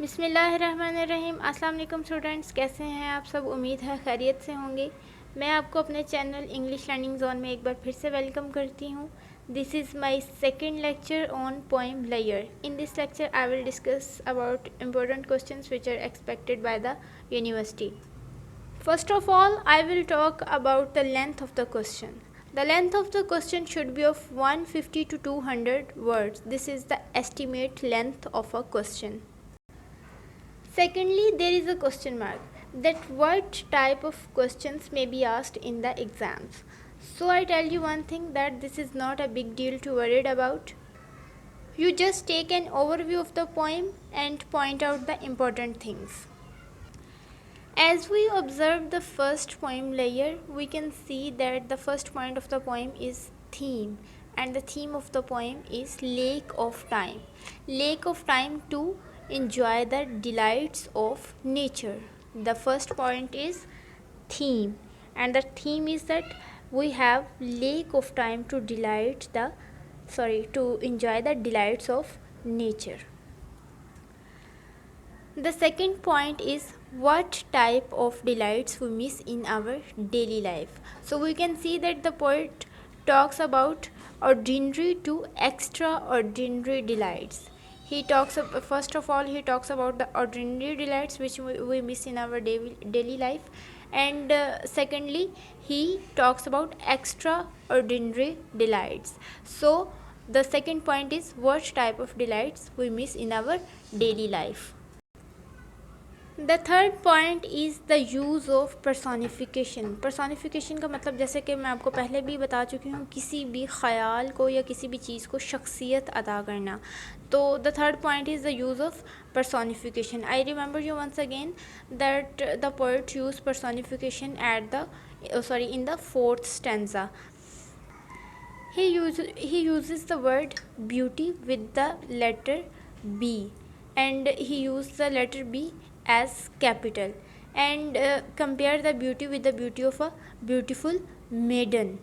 बिस्मिल्लाहिर्रहमानिर्रहीम। अस्सलाम वालेकुम स्टूडेंट्स, कैसे हैं आप सब? उम्मीद है खैरियत से होंगे। मैं आपको अपने चैनल इंग्लिश लर्निंग जोन में एक बार फिर से वेलकम करती हूँ। This is my second lecture on poem layer. In this lecture I will discuss about important questions which are expected by the university. First of all, I will talk about the length of the question. The length of the question should be of 150 to 200 words. This is the estimate length of a question. Secondly, there is a question mark that what type of questions may be asked in the exams. So I tell you one thing, that this is not a big deal to worry about. You just take an overview of the poem and point out the important things. As we observe the first poem layer, we can see that the first point of the poem is theme, and the theme of the poem is lake of time. Lake of time to enjoy the delights of nature. The first point is theme, and the theme is that we have lake of time to enjoy the delights of nature. The second point is what type of delights we miss in our daily life. So we can see that the poet talks about ordinary to extraordinary delights. He talks first of all he talks about the ordinary delights which we miss in our daily life, and secondly he talks about extraordinary delights. So the second point is what type of delights we miss in our daily life. The third point is the use of personification. Personification का मतलब, जैसे कि मैं आपको पहले भी बता चुकी हूँ, किसी भी ख़याल को या किसी भी चीज़ को शख्सियत अदा करना. तो the third point is the use of personification. I remember you once again that the poet used personification in the fourth stanza. He uses the word beauty with the letter B, and he used the letter B as capital, and compare the beauty with the beauty of a beautiful maiden.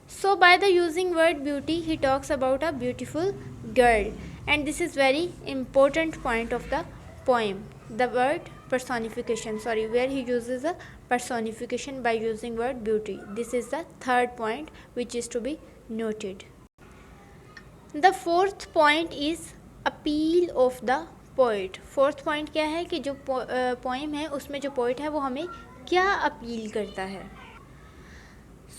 So by the using word beauty, he talks about a beautiful girl, and this is very important point of the poem, the word personification, where he uses a personification by using word beauty. This is the third point which is to be noted. The fourth point is appeal of the poet. Fourth point क्या है कि जो poem है उसमें जो poet है वो हमें क्या अपील करता है.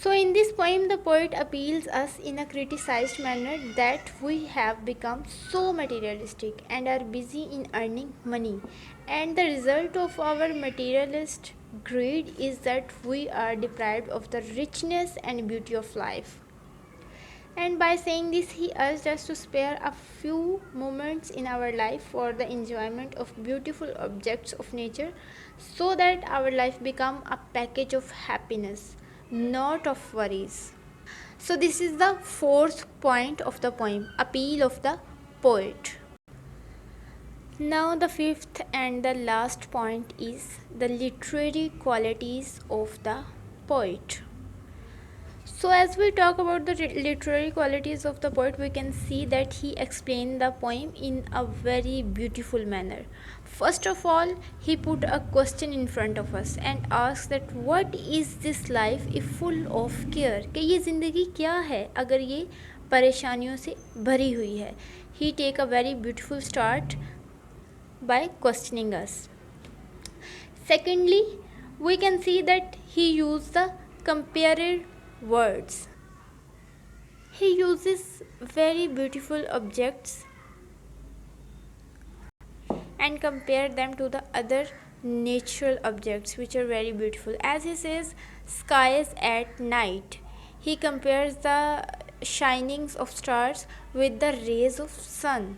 So in this poem the poet appeals us in a criticized manner that we have become so materialistic and are busy in earning money, and the result of our materialist greed is that we are deprived of the richness and beauty of life. And by saying this, he urged us to spare a few moments in our life for the enjoyment of beautiful objects of nature, so that our life become a package of happiness, not of worries. So this is the fourth point of the poem, appeal of the poet. Now the fifth and the last point is the literary qualities of the poet. So as we talk about the literary qualities of the poet, we can see that he explained the poem in a very beautiful manner. First of all, he put a question in front of us and asked that what is this life if full of care, कि ये ज़िंदगी क्या है अगर ये परेशानियों से भरी हुई है. He take a very beautiful start by questioning us. Secondly, we can see that he used the comparative words. He uses very beautiful objects and compare them to the other natural objects which are very beautiful. As he says skies at night, he compares the shinings of stars with the rays of sun.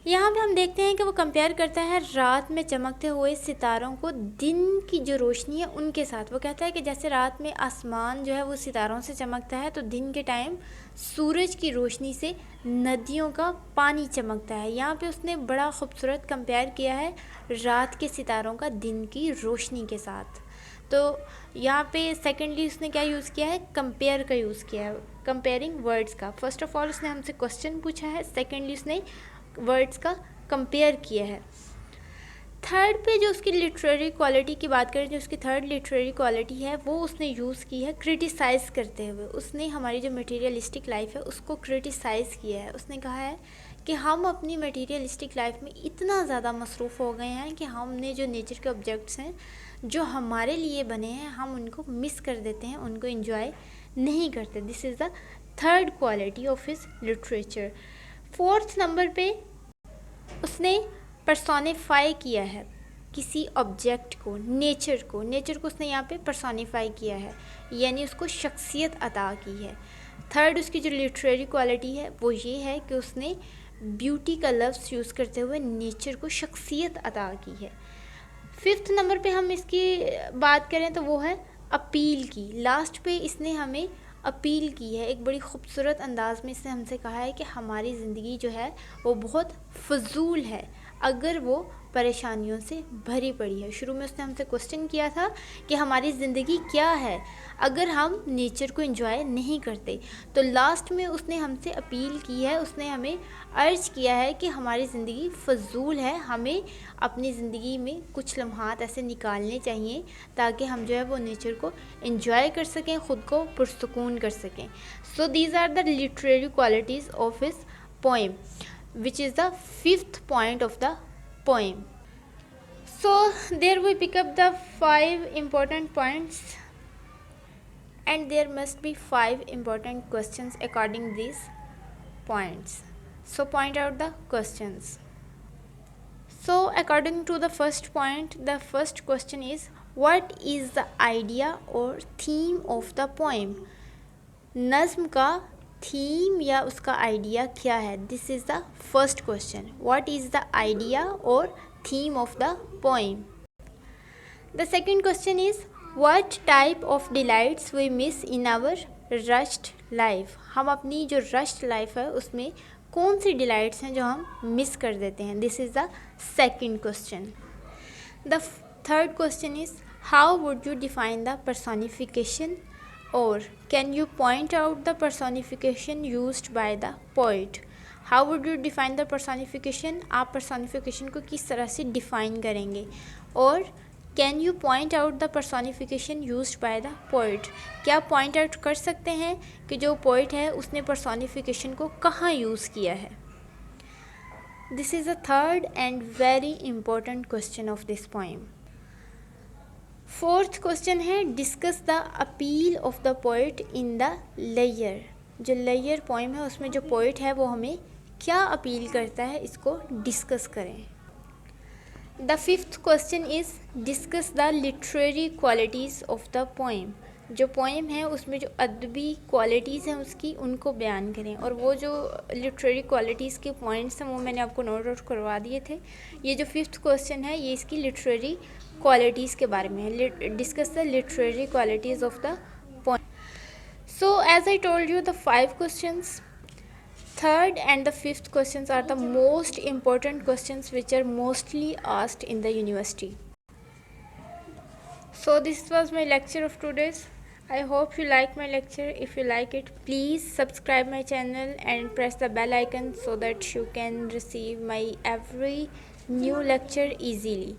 यहाँ पे हम देखते हैं कि वो compare करता है रात में चमकते हुए सितारों को दिन की जो रोशनी है उनके साथ. वो कहता है कि जैसे रात में आसमान जो है वो सितारों से चमकता है, तो दिन के टाइम सूरज की रोशनी से नदियों का पानी चमकता है. यहाँ पे उसने बड़ा खूबसूरत कंपेयर किया है रात के सितारों का दिन की रोशनी के साथ. तो यहाँ पे सेकेंडली उसने क्या यूज़ किया है, कंपेयर का यूज़ किया है, कंपेयरिंग वर्ड्स का. फर्स्ट ऑफ ऑल उसने हमसे क्वेश्चन पूछा है, सेकेंडली उसने वर्ड्स का कंपेयर किया है। थर्ड पे जो उसकी लिटरेरी क्वालिटी की बात करें, जो उसकी थर्ड लिटरेरी क्वालिटी है वो उसने यूज़ की है क्रिटिसाइज़ करते हुए। उसने हमारी जो मटेरियलिस्टिक लाइफ है उसको क्रिटिसाइज़ किया है। उसने कहा है कि हम अपनी मटेरियलिस्टिक लाइफ में इतना ज़्यादा मसरूफ़ हो गए हैं कि हमने जो नेचर के ऑब्जेक्ट्स हैं जो हमारे लिए बने हैं हम उनको मिस कर देते हैं, उनको इन्जॉय नहीं करते। This is the third quality of his literature. Fourth number पे उसने पर्सोनिफाई किया है किसी ऑब्जेक्ट को, नेचर को उसने यहाँ पे पर्सोनिफाई किया है, यानी उसको शख्सियत अता की है। थर्ड उसकी जो लिटरेरी क्वालिटी है वो ये है कि उसने ब्यूटी का लफ्ज़ यूज़ करते हुए नेचर को शख्सियत अता की है। फिफ्थ नंबर पे हम इसकी बात करें तो वो है अपील की। लास्ट पे इसने हमें अपील की है, एक बड़ी खूबसूरत अंदाज में इसने हमसे कहा है कि हमारी ज़िंदगी जो है वो बहुत फजूल है अगर वो परेशानियों से भरी पड़ी है। शुरू में उसने हमसे क्वेश्चन किया था कि हमारी ज़िंदगी क्या है अगर हम नेचर को एंजॉय नहीं करते, तो लास्ट में उसने हमसे अपील की है, उसने हमें अर्ज किया है कि हमारी ज़िंदगी फ़जूल है, हमें अपनी ज़िंदगी में कुछ लम्हात ऐसे निकालने चाहिए ताकि हम जो है वो नेचर को एंजॉय कर सकें, ख़ुद को पुरसुकून कर सकें। So these are the literary qualities of his poem, which is the fifth point of the poem. So there we pick up the 5 important points and there must be 5 important questions according these points. So point out the questions. So according to the first point, the first question is, what is the idea or theme of the poem? नज़्म का theme या उसका idea क्या है? This is the first question. What is the idea और theme of the poem? The second question is, what type of delights we miss in our rushed life? हम अपनी जो रश्ड लाइफ है उसमें कौन सी डिलाइट्स हैं जो हम मिस कर देते हैं? This is the second question. The third question is, how would you define the personification or can you point out the personification used by the poet? How would you define the personification? आप personification को किस तरह से define करेंगे? और can you point out the personification used by the poet? क्या point out कर सकते हैं कि जो poet है उसने personification को कहाँ use किया है? This is the third and very important question of this poem. Fourth question है, discuss the appeal of the poet in the लेयर। जो लेयर पोइम है उसमें जो पोइट है वो हमें क्या अपील करता है, इसको डिस्कस करें। The fifth question is, discuss the literary qualities of the poem. जो पोइम है उसमें जो अदबी क्वालिटीज़ हैं उसकी, उनको बयान करें। और वो जो लिटरेरी क्वालिटीज़ के पॉइंट्स हैं वो मैंने आपको नोट आउट करवा दिए थे। ये जो फिफ्थ क्वेश्चन है ये इसकी लिटरेरी क्वालिटीज़ के बारे में है। Discuss the literary qualities of the poem. So as I told you, the 5 questions, third and the fifth questions are the most important questions which are mostly asked in the university. So this was my lecture of today's. I hope you like my lecture. If you like it, please subscribe my channel and press the bell icon so that you can receive my every new lecture easily.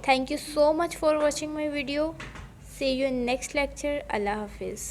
Thank you so much for watching my video. See you in next lecture. Allah Hafiz.